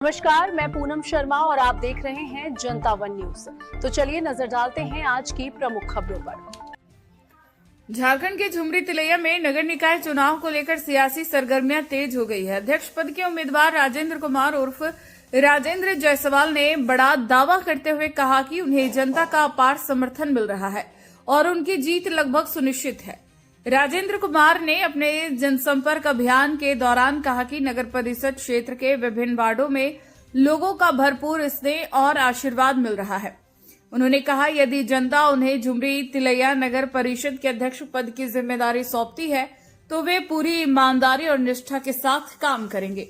नमस्कार, मैं पूनम शर्मा और आप देख रहे हैं जनता वन न्यूज। तो चलिए नजर डालते हैं आज की प्रमुख खबरों पर। झारखंड के झुमरी तिलैया में नगर निकाय चुनाव को लेकर सियासी सरगर्मियां तेज हो गई है। अध्यक्ष पद के उम्मीदवार राजेंद्र कुमार उर्फ राजेंद्र जायसवाल ने बड़ा दावा करते हुए कहा कि उन्हें जनता का अपार समर्थन मिल रहा है और उनकी जीत लगभग सुनिश्चित है। राजेंद्र कुमार ने अपने जनसंपर्क अभियान के दौरान कहा कि नगर परिषद क्षेत्र के विभिन्न वार्डों में लोगों का भरपूर स्नेह और आशीर्वाद मिल रहा है। उन्होंने कहा यदि जनता उन्हें झुमरी तिलैया नगर परिषद के अध्यक्ष पद की जिम्मेदारी सौंपती है तो वे पूरी ईमानदारी और निष्ठा के साथ काम करेंगे।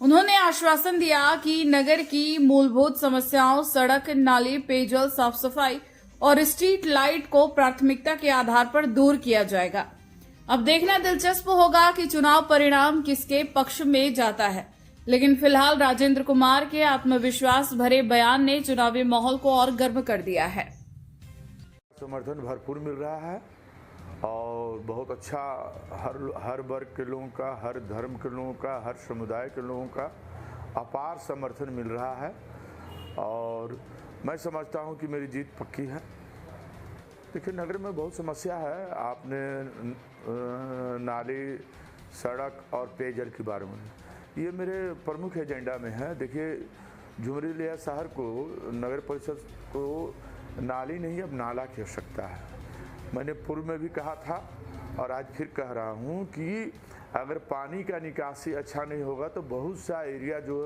उन्होंने आश्वासन दिया कि नगर की मूलभूत समस्याओं सड़क, नाली, पेयजल, साफ सफाई और स्ट्रीट लाइट को प्राथमिकता के आधार पर दूर किया जाएगा। अब देखना दिलचस्प होगा कि चुनाव परिणाम किसके पक्ष में जाता है, लेकिन फिलहाल राजेंद्र कुमार के आत्मविश्वास भरे बयान ने चुनावी माहौल को और गर्म कर दिया है। समर्थन भरपूर मिल रहा है और बहुत अच्छा हर वर्ग के लोगों का, हर धर्म के लोगों का, हर समुदाय के लोगों का अपार समर्थन मिल रहा है और मैं समझता हूं कि मेरी जीत पक्की है। देखिए, नगर में बहुत समस्या है। आपने नाली, सड़क और पेयजल के बारे में, ये मेरे प्रमुख एजेंडा में है। देखिए, झुमरी तिलैया शहर को, नगर परिषद को नाली नहीं अब नाला की आवश्यकता है। मैंने पूर्व में भी कहा था और आज फिर कह रहा हूँ कि अगर पानी का निकासी अच्छा नहीं होगा तो बहुत सा एरिया जो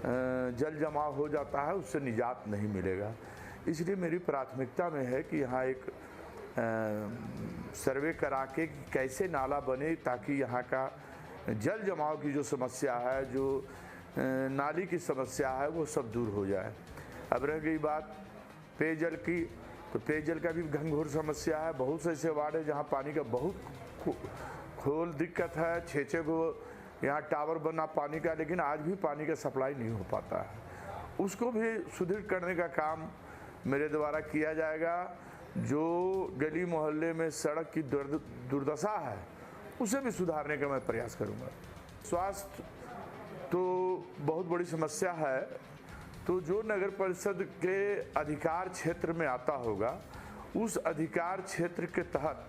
जल जमाव हो जाता है उससे निजात नहीं मिलेगा। इसलिए मेरी प्राथमिकता में है कि यहाँ एक सर्वे करा के कैसे नाला बने ताकि यहाँ का जल जमाव की जो समस्या है, जो नाली की समस्या है, वो सब दूर हो जाए। अब रह गई बात पेयजल की, तो पेयजल का भी घनघोर समस्या है। बहुत से ऐसे वार्ड है जहाँ पानी का बहुत खोल दिक्कत है। 6-6 को यहाँ टावर बना पानी का, लेकिन आज भी पानी का सप्लाई नहीं हो पाता है। उसको भी सुदृढ़ करने का काम मेरे द्वारा किया जाएगा। जो गली मोहल्ले में सड़क की दुर्दशा है उसे भी सुधारने का मैं प्रयास करूँगा। स्वास्थ्य तो बहुत बड़ी समस्या है, तो जो नगर परिषद के अधिकार क्षेत्र में आता होगा उस अधिकार क्षेत्र के तहत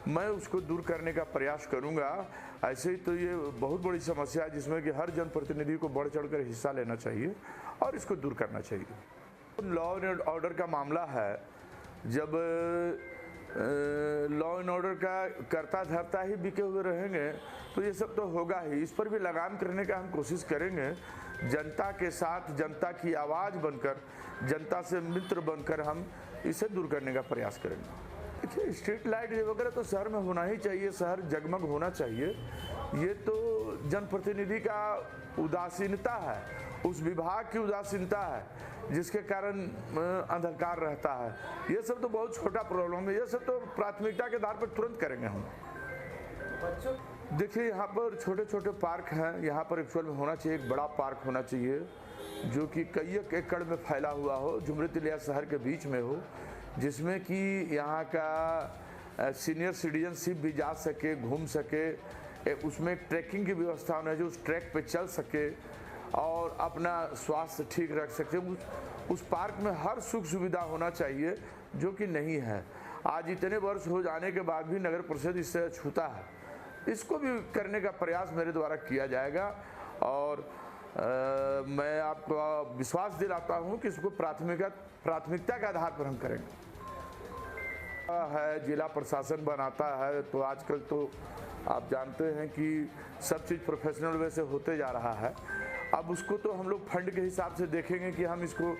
मैं उसको दूर करने का प्रयास करूंगा। ऐसे ही तो ये बहुत बड़ी समस्या है जिसमें कि हर जनप्रतिनिधि को बढ़ चढ़कर हिस्सा लेना चाहिए और इसको दूर करना चाहिए। लॉ एंड ऑर्डर का मामला है, जब लॉ एंड ऑर्डर का करता धरता ही बिके हुए रहेंगे तो ये सब तो होगा ही। इस पर भी लगाम करने का हम कोशिश करेंगे। जनता के साथ, जनता की आवाज़ बनकर, जनता से मित्र बनकर हम इसे दूर करने का प्रयास करेंगे। देखिए, स्ट्रीट लाइट वगैरह तो शहर में होना ही चाहिए, शहर जगमग होना चाहिए। ये तो जनप्रतिनिधि का उदासीनता है, उस विभाग की उदासीनता है जिसके कारण अंधकार रहता है। ये सब तो बहुत छोटा प्रॉब्लम है, ये सब तो प्राथमिकता के आधार पर तुरंत करेंगे हम। देखिए, यहाँ पर छोटे छोटे पार्क हैं। यहाँ पर एक्चुअल में होना चाहिए एक बड़ा पार्क होना चाहिए जो कि कई एकड़ में फैला हुआ हो, झुमरी तिलैया शहर के बीच में हो, जिसमें कि यहाँ का सीनियर सिटीजनशिप भी जा सके, घूम सके। उसमें ट्रैकिंग की व्यवस्था होना चाहिए, उस ट्रैक पे चल सके और अपना स्वास्थ्य ठीक रख सके। उस पार्क में हर सुख सुविधा होना चाहिए जो कि नहीं है। आज इतने वर्ष हो जाने के बाद भी नगर परिषद इससे छूता है। इसको भी करने का प्रयास मेरे द्वारा किया जाएगा और मैं आपको विश्वास दिलाता हूं कि इसको प्राथमिकता के आधार पर हम करेंगे। है जिला प्रशासन बनाता है तो आजकल तो आप जानते हैं कि सब चीज़ प्रोफेशनल वे से होते जा रहा है। अब उसको तो हम लोग फंड के हिसाब से देखेंगे कि हम इसको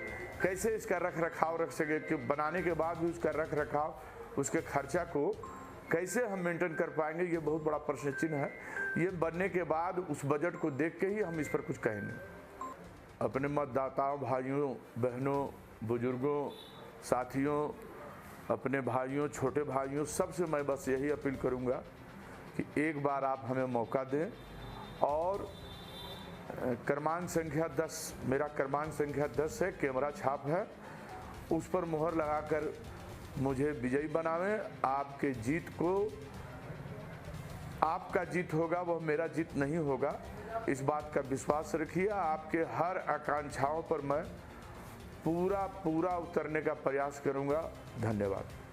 कैसे इसका रख रखाव रख सके, कि बनाने के बाद भी उसका रख रखाव, उसके खर्चा को कैसे हम मेंटेन कर पाएंगे, ये बहुत बड़ा प्रश्न चिन्ह है। ये बनने के बाद उस बजट को देख के ही हम इस पर कुछ कहेंगे। अपने मतदाताओं, भाइयों, बहनों, बुजुर्गों, साथियों, अपने भाइयों, छोटे भाइयों, सबसे मैं बस यही अपील करूंगा कि एक बार आप हमें मौका दें और क्रमांक संख्या 10, मेरा क्रमांक संख्या 10 है, कैमरा छाप है, उस पर मुहर लगाकर मुझे विजयी बनावें। आपके जीत को, आपका जीत होगा, वह मेरा जीत नहीं होगा। इस बात का विश्वास रखिए, आपके हर आकांक्षाओं पर मैं पूरा उतरने का प्रयास करूंगा। धन्यवाद।